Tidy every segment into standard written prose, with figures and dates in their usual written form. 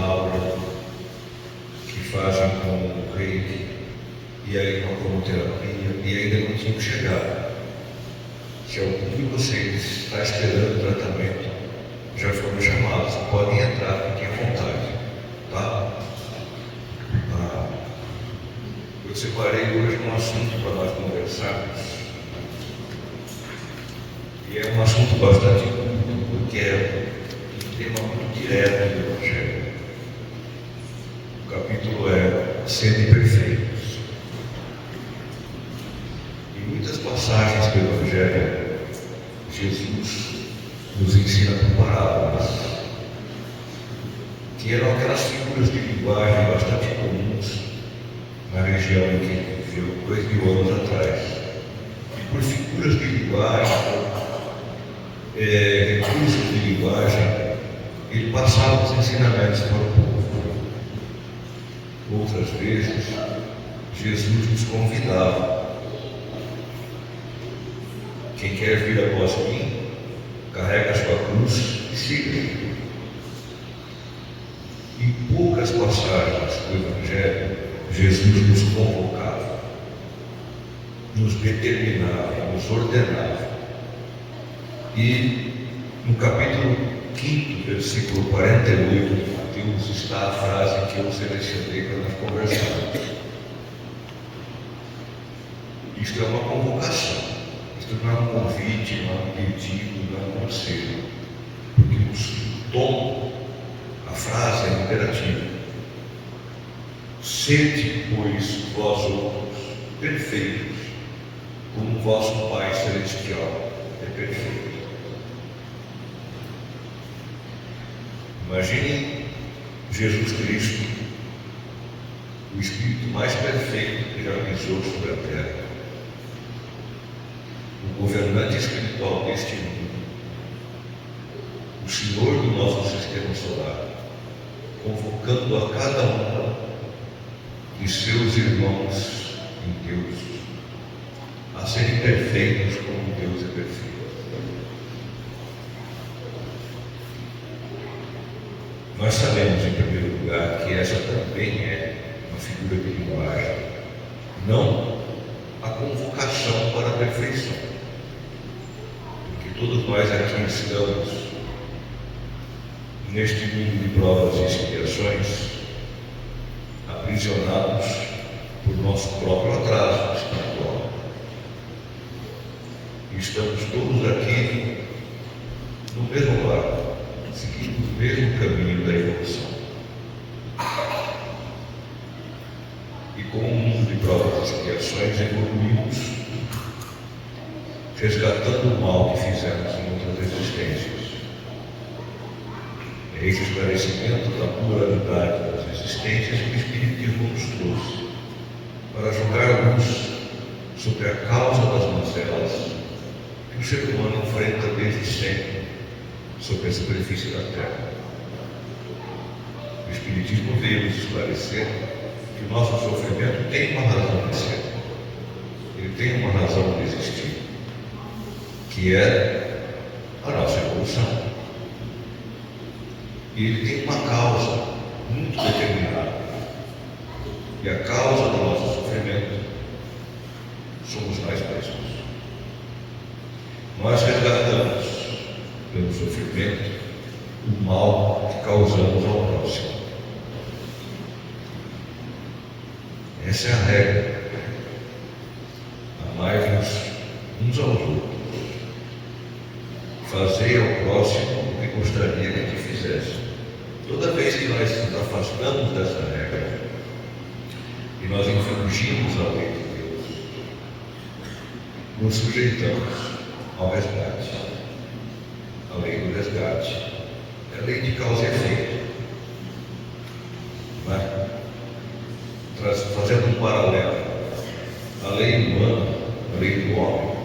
aura, que fazem com reiki, e aí com a cromoterapia, e ainda não tinham chegado. Se algum de vocês está esperando o tratamento, já foram chamados, podem entrar, fiquem à vontade, tá? Eu separei hoje um assunto para nós conversarmos, e é um assunto bastante curto, porque é um tema muito direto do Evangelho. O capítulo é Sede Perfeitos. Em muitas passagens do Evangelho, Jesus nos ensina por parábolas, que eram aquelas figuras de linguagem bastante comuns na região em que ele viveu 2000 anos atrás. E por figuras de linguagem, recursos de linguagem, ele passava os ensinamentos para o povo. Outras vezes, Jesus nos convidava: quem quer vir após mim, carrega a sua cruz e siga. Em poucas passagens do Evangelho, Jesus nos convocava, nos determinava, nos ordenava. E no capítulo 5, versículo 48 de Mateus, está a frase que eu selecionei para nós conversarmos. Isto é uma convocação, isto não é um convite, não é um pedido, não é um conselho, porque o tom, a frase é imperativa. Sede, pois, vós outros perfeitos, como vosso Pai Celestial é perfeito. Imaginem Jesus Cristo, o Espírito mais perfeito que já pisou sobre a terra, o governante espiritual deste mundo, o Senhor do nosso sistema solar, convocando a cada um de seus irmãos em Deus a serem perfeitos como Deus é perfeito. Nós sabemos, em primeiro lugar, que essa também é uma figura de linguagem, não a convocação para a perfeição, porque todos nós aqui estamos neste mundo de provas e expiações, aprisionados por nosso próprio atraso espiritual. Estamos todos aqui no mesmo barco, seguindo o mesmo caminho da evolução. E com o mundo de provas e expiações, evoluímos, resgatando o mal que fizemos em outras existências. É esse esclarecimento da pluralidade das existências que o Espiritismo nos trouxe, para jogar luz sobre a causa das mazelas que o ser humano enfrenta desde sempre sobre a superfície da Terra. O Espiritismo veio nos esclarecer que o nosso sofrimento tem uma razão de ser, ele tem uma razão de existir, que é a nossa evolução. E ele tem uma causa muito determinada. E a causa do nosso sofrimento somos nós mesmos. Nós resgatamos pelo sofrimento o mal que causamos ao próximo. Essa é a regra. Amai-vos uns aos outros. Fazei ao próximo o que gostaria que te fizesse. Toda vez que nós nos afastamos dessa regra e nós infringimos a lei de Deus, nos sujeitamos ao resgate. A lei do resgate é a lei de causa e efeito. Fazendo um paralelo, a lei humana, a lei do homem,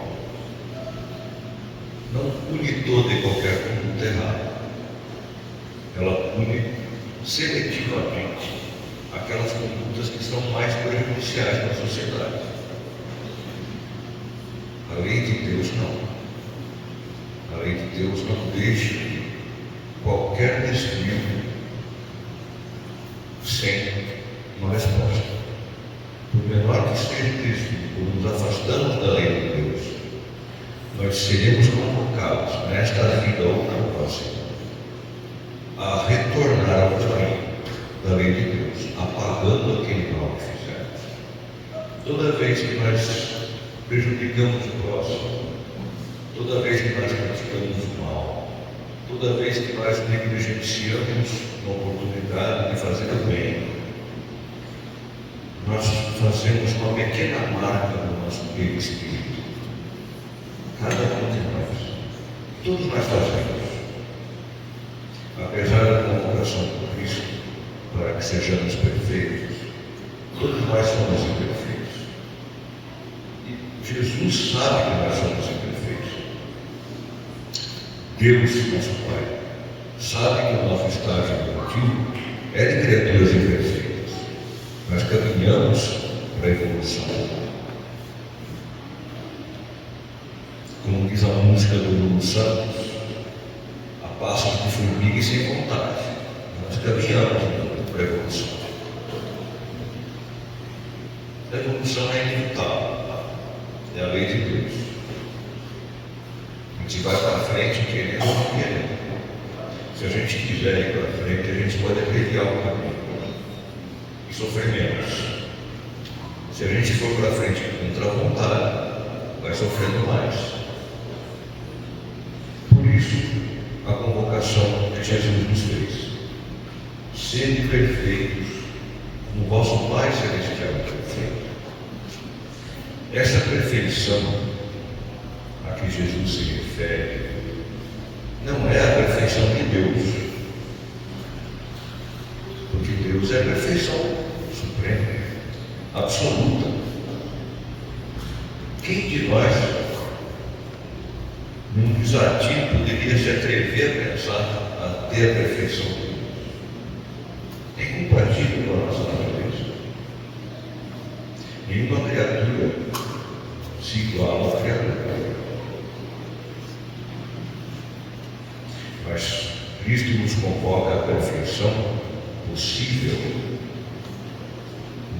não pune toda e qualquer conduta errada. Ela pune seletivamente aquelas condutas que são mais prejudiciais para a sociedade. A lei de Deus não. A lei de Deus não deixa qualquer desvio sem uma resposta. Por menor que seja o desvio, por nos afastamos da lei de Deus, nós seremos convocados nesta vida ou na próxima a retornar ao caminho da lei de Deus, apagando aquele mal que fizemos. Toda vez que nós prejudicamos o próximo, toda vez que nós praticamos o mal, toda vez que nós negligenciamos uma oportunidade de fazer o bem, nós fazemos uma pequena marca no nosso espírito. Cada um de nós, todos nós fazemos. Apesar da convocação por Cristo para que sejamos perfeitos, todos nós somos imperfeitos. E Jesus sabe que nós somos imperfeitos. Deus, nosso Pai, sabe que o nosso estágio evolutivo é de criaturas imperfeitas. Nós caminhamos para a evolução. Como diz a música do Lulu Santos, a passos de formiga e sem vontade. Nós caminhamos para a evolução. A evolução é inevitável, é a lei de Deus. A gente vai para frente querendo ou não querendo. Se a gente quiser ir para frente, a gente pode abreviar o caminho e sofrer menos. Se a gente for para frente contra a vontade, vai sofrendo mais. Por isso, a convocação que Jesus nos fez: sede perfeitos, como vosso Pai Celestial é perfeito. Essa perfeição a que Jesus se refere não é a perfeição de Deus, porque Deus é a perfeição suprema, absoluta. Quem de nós, num desatino, poderia se atrever a pensar a ter a perfeição de Deus? É incompatível com a nossa natureza. Nenhuma criatura se iguala à criatura. Mas Cristo nos convoca à perfeição possível,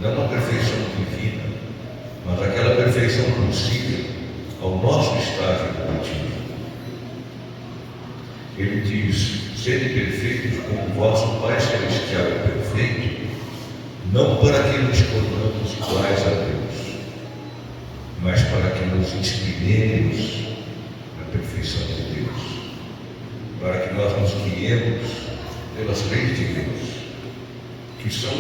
não a perfeição divina, mas aquela perfeição possível ao nosso estágio evolutivo. Ele diz: sede perfeitos como o vosso Pai Celestial é perfeito, não para que nos tornamos iguais a Deus, mas para que nos inspiremos na perfeição de Deus, para que nós nos guiemos pelas leis de Deus, que são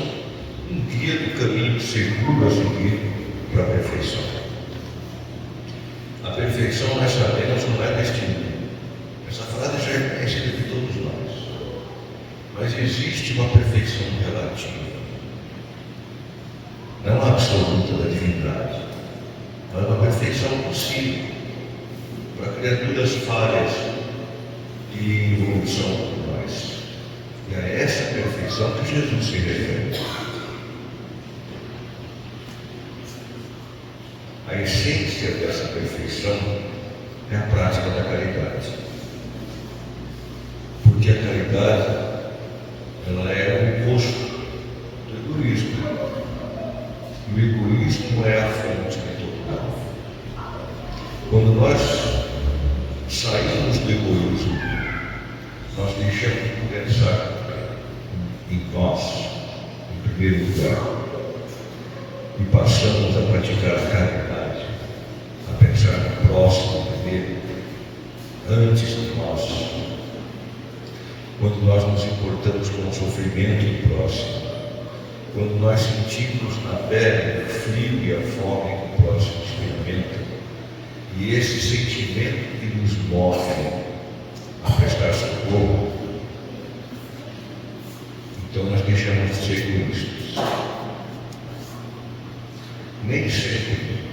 um guia do caminho seguro a seguir para a perfeição. A perfeição, nós sabemos, não é deste mundo. Essa frase já é conhecida de todos nós. Mas existe uma perfeição relativa, não absoluta da divindade, mas uma perfeição possível para criaturas falhas e em evolução como nós. E é essa perfeição que Jesus se refere. A essência dessa perfeição é a prática da caridade. Porque a caridade, ela é o oposto do egoísmo. E o egoísmo é a fonte de todo mal. Quando nós saímos do egoísmo, nós deixamos de pensar em nós, em primeiro lugar, e passamos a praticar a caridade, a pensar no próximo primeiro, antes de nós. Quando nós nos importamos com o sofrimento do próximo, quando nós sentimos na pele o frio e a fome que o próximo experimenta, e esse sentimento que nos move a prestar socorro, então nós deixamos de ser egoístas. Nem sempre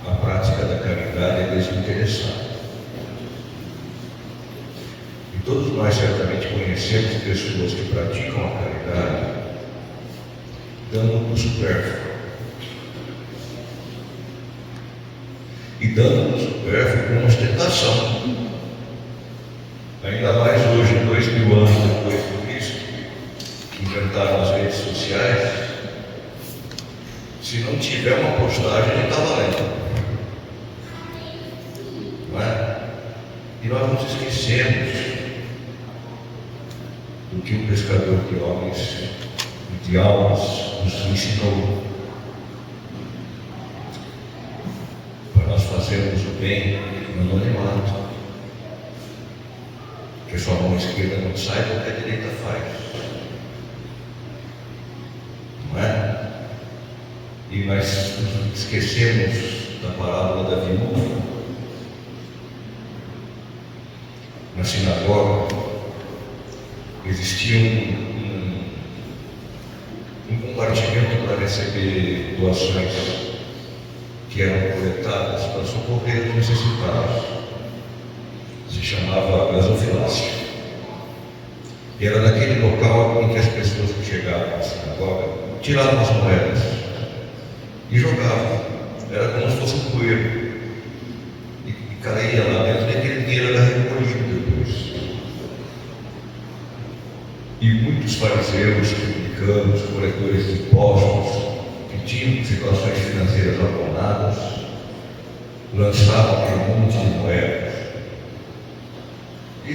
a prática da caridade é desinteressada. E todos nós certamente conhecemos pessoas que praticam a caridade dando no supérfluo. E dando no supérfluo com ostentação. Ainda mais hoje, 2000 anos depois de Cristo, que inventaram as redes sociais, se não tiver uma postagem, ele está valendo. Não é? E nós nos esquecemos do que o pescador de homens e de almas nos ensinou. Para nós fazermos o bem no anonimato. Que a sua mão esquerda não saiba o que a direita faz. Não é? E nós nos esquecemos da parábola da viúva. Na sinagoga existia um compartimento para receber doações que eram coletadas para socorrer os necessitados. Se chamava gasofilácia. E era naquele local em que as pessoas que chegavam à sinagoga tiravam as moedas e jogavam. Era como se fosse um poeiro. E caía lá dentro, e aquele dinheiro era recolhido depois. E muitos fariseus, publicanos, coletores de impostos, que tinham situações financeiras abonadas, lançavam aquele monte de moedas. E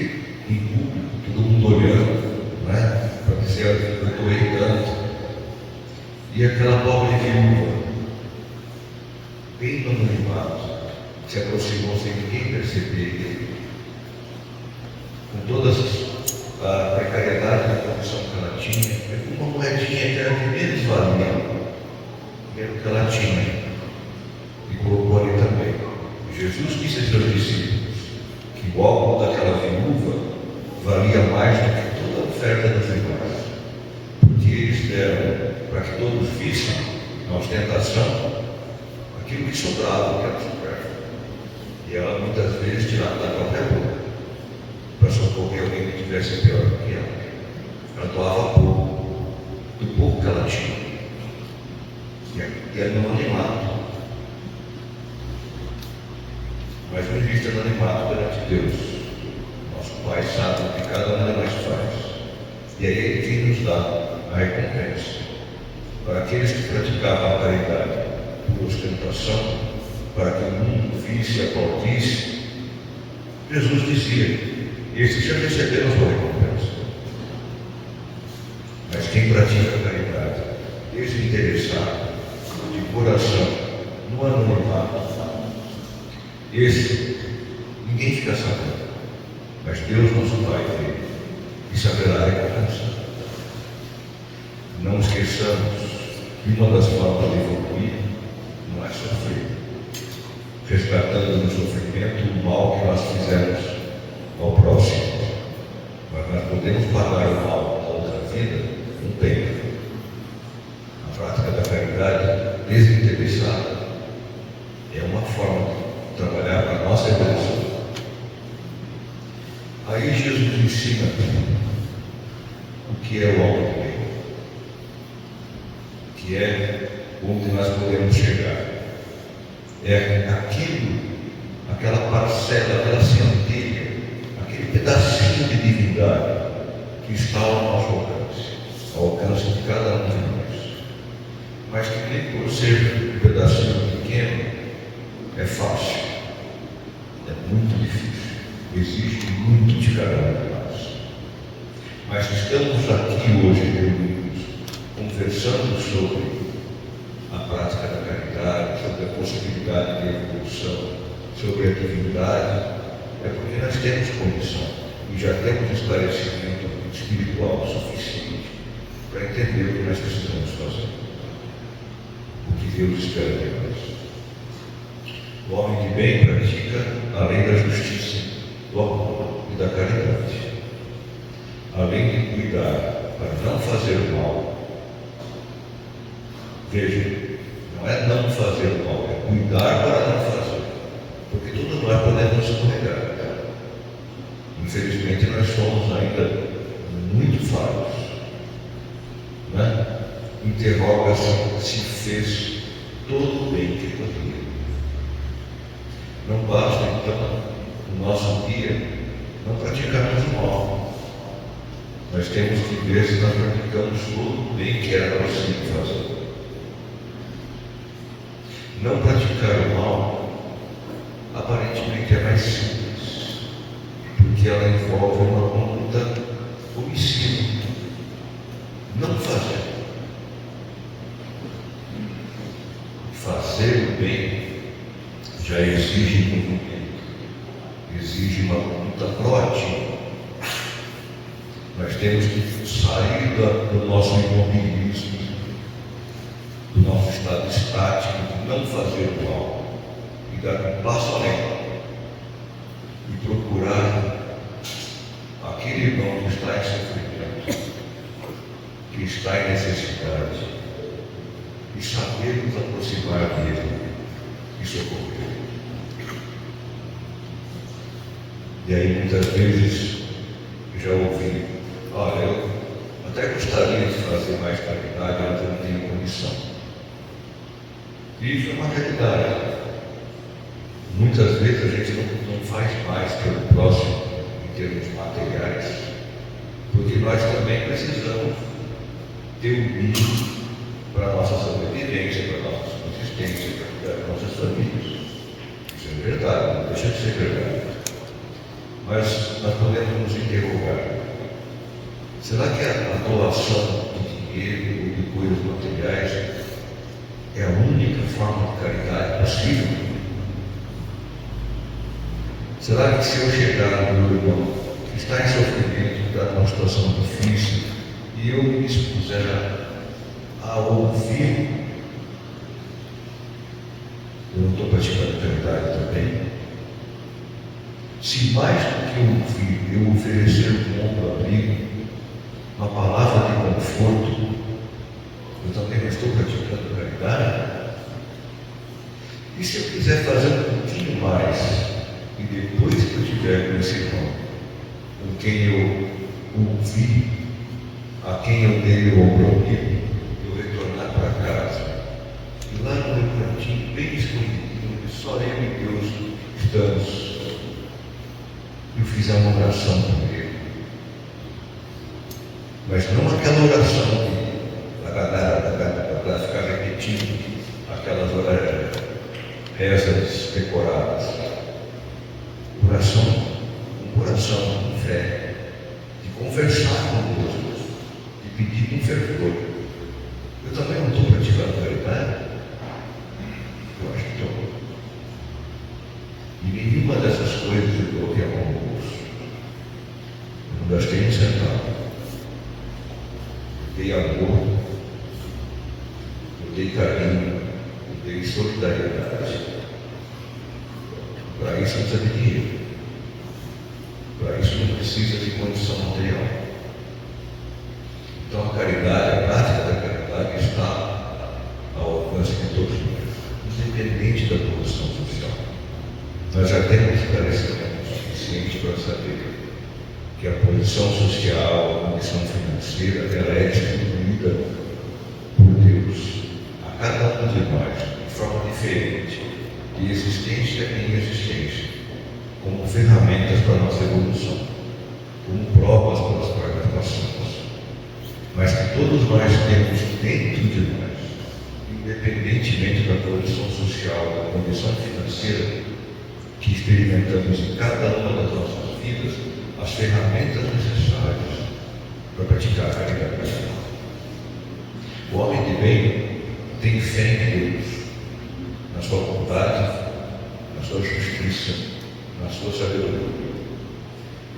em público, todo mundo olhando, né, para dizer: eu doei tanto. E aquela pobre viúva, bem no anonimato, se aproximou sem ninguém perceber, com todas a precariedade da condição que ela tinha, uma moedinha que era que menos valia, era o que ela tinha, e colocou ali também. E Jesus disse a seus discípulos que o álcool daquela viúva valia mais do que toda a oferta dos demais, porque eles deram para que todos vissem na ostentação aquilo que sobrava, que era supérfluo. E ela muitas vezes tirava da própria boca para socorrer alguém que tivesse pior do que ela. Ela doava pouco, do pouco que ela tinha. E era no anonimato. Mas não existe anonimato perante Deus. Nosso Pai sabe o que cada um de nós faz. E é Ele que nos dá a recompensa. Para aqueles que praticavam a caridade por ostentação, para que o mundo visse e aplaudisse, Jesus dizia: esses já receberam a sua recompensa. Mas quem pratica a caridade, desinteressado, de coração, no anonimato, esse ninguém fica sabendo. Mas Deus, nosso Pai, vê e saberá a recompensa. Não esqueçamos que uma das formas de evoluir não é sofrer, resgatando no sofrimento o mal que nós fizemos ao próximo. Mas nós podemos pagar o mal da outra vida com bem. A prática da caridade desinteressada é uma forma de trabalhar para a nossa evolução. Aí Jesus ensina o que é o homem de bem, que é onde nós podemos chegar. É aquela parcela, aquela centelha, aquele pedacinho de divindade que está ao nosso alcance de cada um de nós. Mas que nem por ser um pedacinho pequeno é fácil, é muito difícil, exige muito de cada um de nós. Mas estamos aqui hoje reunidos, conversando sobre a prática da caridade, sobre a possibilidade de evolução, sobre a divindade, é porque nós temos condição e já temos esclarecimento espiritual suficiente para entender o que nós precisamos fazer, o que Deus espera de nós. O homem de bem pratica a lei da justiça, do amor e da caridade, além de cuidar para não fazer o mal. Veja, não é não fazer o mal, é cuidar para não fazer, porque todos nós podemos escorregar. Infelizmente nós somos ainda muito falhos, né? Interroga-se se fez todo o bem que podia. Não basta então no nosso dia não praticarmos o mal, Nós temos que ver se nós praticamos todo o bem que era possível fazer. Não praticar o mal, aparentemente é mais simples, porque ela envolve uma conduta homicida. Não fazer. Fazer o bem já exige movimento, exige uma conduta proativa. Nós temos que sair do nosso imobilismo, do nosso estado estático, de não fazer o mal, e dar um passo além, e procurar aquele irmão que está em sofrimento, que está em necessidade, e saber nos aproximar dele e socorrer. E aí muitas vezes já ouvi: olha, eu até gostaria de fazer mais caridade, mas eu não tenho condição. E isso é uma realidade. Muitas vezes a gente não faz mais pelo próximo em termos materiais, porque nós também precisamos ter o mínimo para a nossa sobrevivência, para a nossa subsistência, para as nossas famílias. Isso é verdade, não deixa de ser verdade. Mas nós podemos nos interrogar: será que a doação de dinheiro ou de coisas materiais é a única forma de caridade possível? Será que se eu chegar no meu irmão que está em sofrimento, está numa situação difícil, e eu me dispuser a ouvir, eu não estou praticando caridade também? Se mais do que ouvir, eu oferecer um ombro abrigo, uma palavra de conforto, eu também não estou praticando caridade? E se eu quiser fazer um pouquinho mais, e depois que eu tiver com esse irmão, com quem eu ouvi, a quem eu dei o ombro amigo, eu retornar para casa, e lá no meu cantinho, bem escondido, onde só eu e Deus estamos, eu fiz uma oração com ele. Mas não aquela oração para ficar repetindo aquelas rezas decoradas. Oração, um coração com fé, de conversar com Deus, de pedir com fervor. Eu também não estou praticando caridade? Eu acho que estou. E nenhuma dessas coisas eu coloquei a mão no bolso. Eu não gastei um centavo. Eu dei amor, eu dei carinho, eu dei solidariedade. Para isso não precisa de dinheiro. Para isso não precisa de condição material. Então a caridade, a prática da caridade está ao alcance de todos nós, independente da posição social. Nós já temos esclarecimento suficiente para saber que a posição social, a condição financeira, ela é distribuída por Deus a cada um de nós de forma diferente, de existência em existência, como ferramentas para a nossa evolução, como provas pelas quais nós passamos. Mas que todos nós temos dentro de nós, independentemente da posição social, da condição financeira, que experimentamos em cada uma das nossas vidas, as ferramentas necessárias para praticar a caridade. O homem de bem tem fé em Deus, na sua bondade, na sua justiça, na sua sabedoria.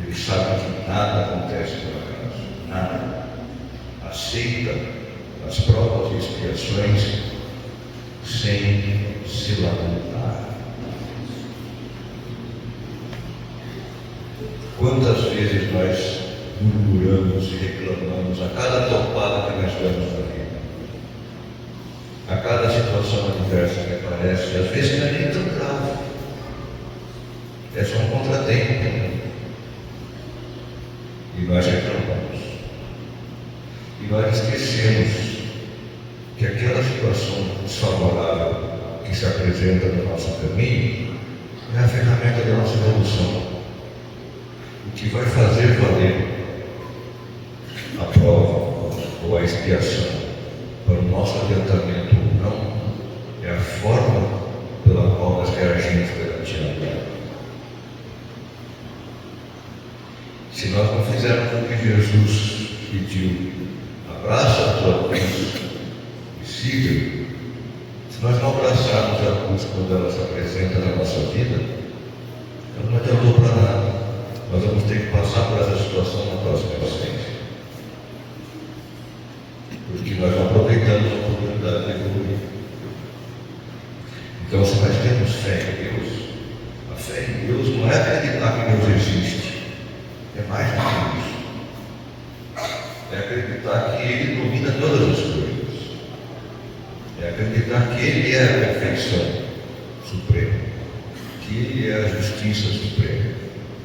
Ele sabe que nada acontece por acaso, nada. Aceita as provas e expiações sem se lamentar. Quantas vezes nós murmuramos e reclamamos a cada topada que nós damos na vida, a cada situação adversa que aparece, às vezes não é nem tão grave, é só um contratempo, e nós reclamamos, e nós esquecemos que aquela situação desfavorável que se apresenta no nosso caminho é a ferramenta da nossa evolução. O que vai fazer valer a prova ou a expiação para o nosso adiantamento ou não é a forma pela qual nós reagimos perante a vida. Se nós não fizermos o que Jesus pediu, abraça a tua cruz e siga. Se nós não abraçarmos a cruz quando ela se apresenta na nossa vida, ela não adiantou para nada. Nós vamos ter que passar por essa situação na próxima existência. Porque nós não aproveitamos a oportunidade de evoluir. Então, se nós temos fé em Deus, a fé em Deus não é acreditar que Deus existe. É mais do que isso. É acreditar que Ele domina todas as coisas. É acreditar que Ele é a perfeição suprema. Que Ele é a justiça suprema.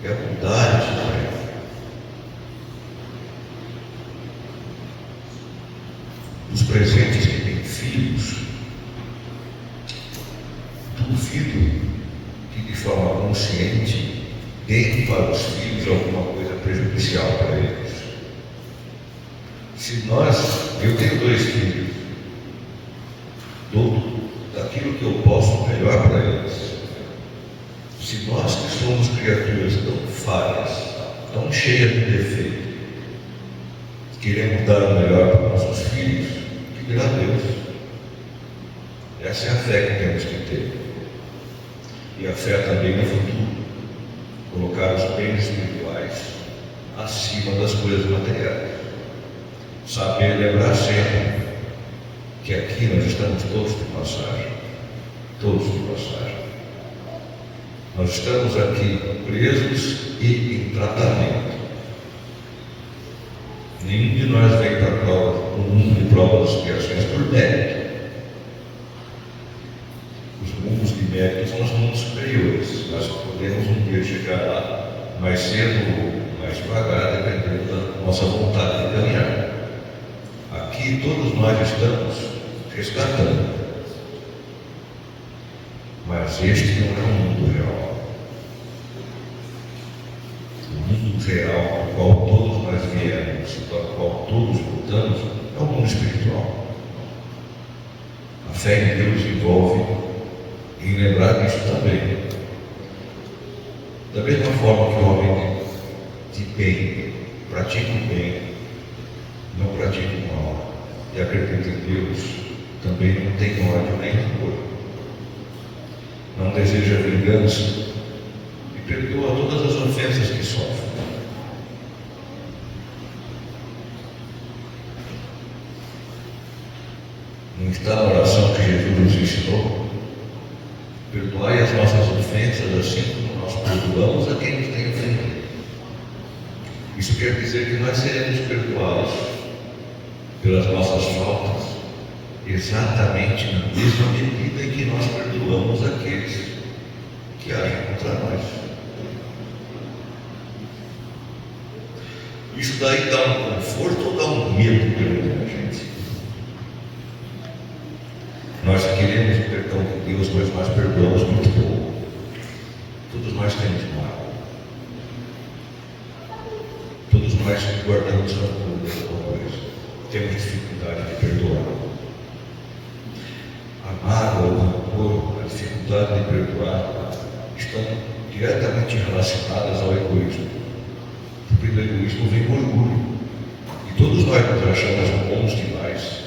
É a bondade suprema. Os presentes que têm filhos, duvido que de forma consciente deem para os filhos alguma coisa prejudicial para eles. Se eu tenho 2 filhos, dou daquilo que eu posso melhor para eles. Se nós que somos criaturas tão falhas, tão cheias de defeito, queremos dar o melhor para nossos filhos, que dirá Deus? Essa é a fé que temos que ter. E a fé também no futuro. Colocar os bens espirituais acima das coisas materiais. Saber lembrar sempre que aqui nós estamos todos de passagem. Todos de passagem. Nós estamos aqui presos e em tratamento. Nenhum de nós vem para a prova, o mundo de provas e expiações por mérito. Os mundos de mérito são os mundos superiores. Nós podemos um dia chegar lá, mais cedo ou mais devagar, dependendo da nossa vontade de caminhar. Aqui todos nós estamos resgatando. Mas este não é um mundo real. O mundo real para o qual todos nós viemos, para o qual todos lutamos, é o mundo espiritual. A fé em Deus envolve em lembrar disso também. Da mesma forma que o homem de bem pratica o bem, não pratica o mal, e acredita em Deus, também não tem ódio nem rancor. Não deseja vingança e perdoa todas as ofensas que sofre. Não está na oração que Jesus nos ensinou? Perdoai as nossas ofensas, assim como nós perdoamos a quem nos tem ofendido. Isso quer dizer que nós seremos perdoados pelas nossas faltas, exatamente na mesma medida em que nós perdoamos aqueles que agem contra nós. Isso daí dá um conforto ou dá um medo grande na gente? Nós queremos o perdão de Deus, mas nós perdoamos muito pouco. Todos nós temos mal. Todos nós guardamos rancor de alguma coisa. Temos dificuldade de perdoar. A mágoa, o rancor, a dificuldade de perdoar estão diretamente relacionadas ao egoísmo. Porque do egoísmo vem o orgulho. E todos nós nos achamos bons demais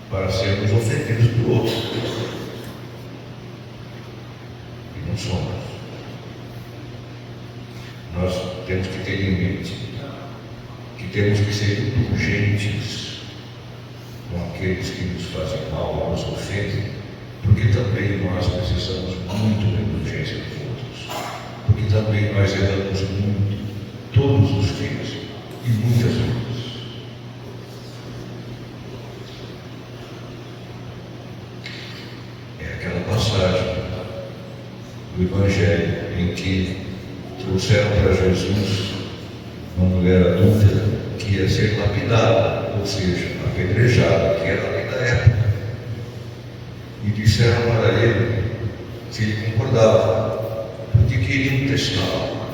para sermos ofendidos por outros. E não somos. Nós temos que ter em mente que temos que ser indulgentes com aqueles que nos fazem mal, nos ofendem, porque também nós precisamos muito da indulgência dos outros, porque também nós erramos muito, todos os dias e muitas vezes. É aquela passagem do Evangelho em que trouxeram para Jesus uma mulher adúltera que ia ser lapidada, ou seja, apedrejada, que era a lei da época. E disseram para ele se ele concordava, porque queriam testá-lo,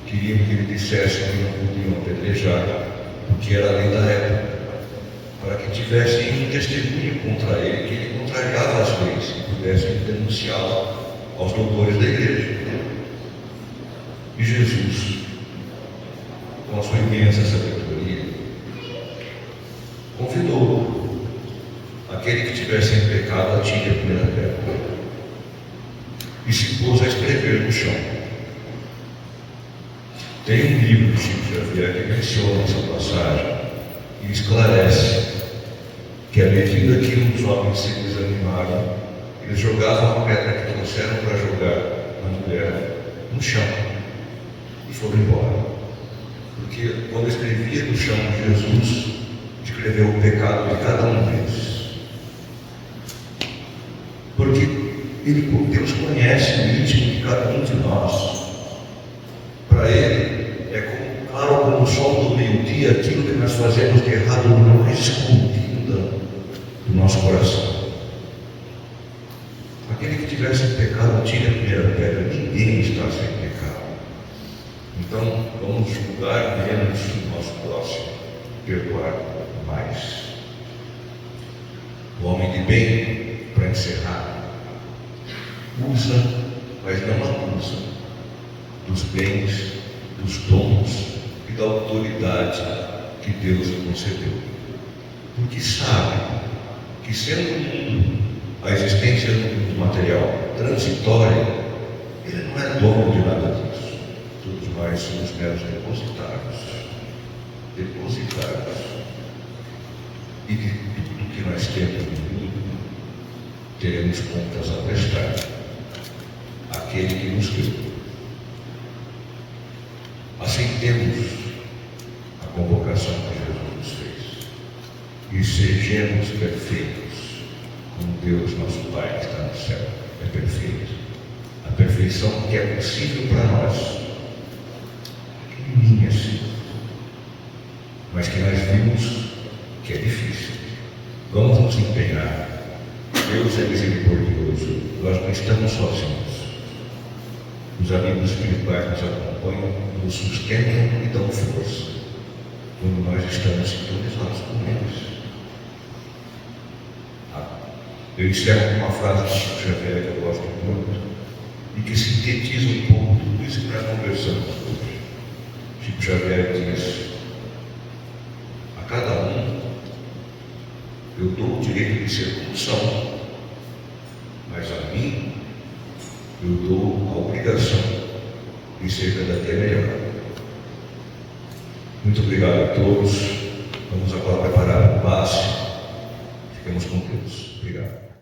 queriam que ele dissesse que não podiam apedrejar, porque era a lei da época, para que tivessem um testemunho contra ele, que ele contrariava as leis e pudessem denunciá-lo aos doutores da igreja. E Jesus, com a sua imensa sabedoria, convidou aquele que tivesse em pecado a tire a primeira pedra e se pôs a escrever no chão. Tem um livro de Chico Xavier que menciona essa passagem e esclarece que, à medida que os homens se desanimaram, eles jogavam a pedra que trouxeram para jogar na mulher no chão e foram embora. Porque quando escrevia no chão Jesus, escreveu o pecado de cada um deles. Porque Deus conhece o íntimo de cada um de nós. Para Ele é como claro como o sol do meio-dia aquilo que nós fazemos de errado no mais escondido do nosso coração. Aquele que tivesse pecado, tire a primeira pedra. Ninguém está sem pecado. Então, vamos julgar menos o nosso próximo, perdoar mais. O homem de bem, para encerrar, usa, mas não abusa dos bens, dos dons e da autoridade que Deus lhe concedeu. Porque sabe que, sendo o mundo, a existência do mundo material transitória, ele não é dono de nada disso. Todos nós somos meros depositários. E de tudo que nós temos no mundo, teremos contas a prestar àquele que nos criou. Aceitemos a convocação que Jesus nos fez e sejamos perfeitos, como Deus, nosso Pai, que está no céu, é perfeito. A perfeição que é possível para nós, pequenininha assim, mas que nós vimos que é difícil. Vamos nos empenhar. Deus é misericordioso, nós não estamos sozinhos. Os amigos espirituais nos acompanham, nos sustentam e dão força quando nós estamos sintonizados com eles. Eu encerro com uma frase de Chico Xavier que eu gosto muito e que sintetiza um pouco tudo isso que nós conversamos hoje. Chico Xavier diz: a cada um eu dou o direito de ser como são, mas a mim eu dou a obrigação de ser cada dia melhor. Muito obrigado a todos. Vamos agora preparar o passe. Ficamos com Deus. Obrigado.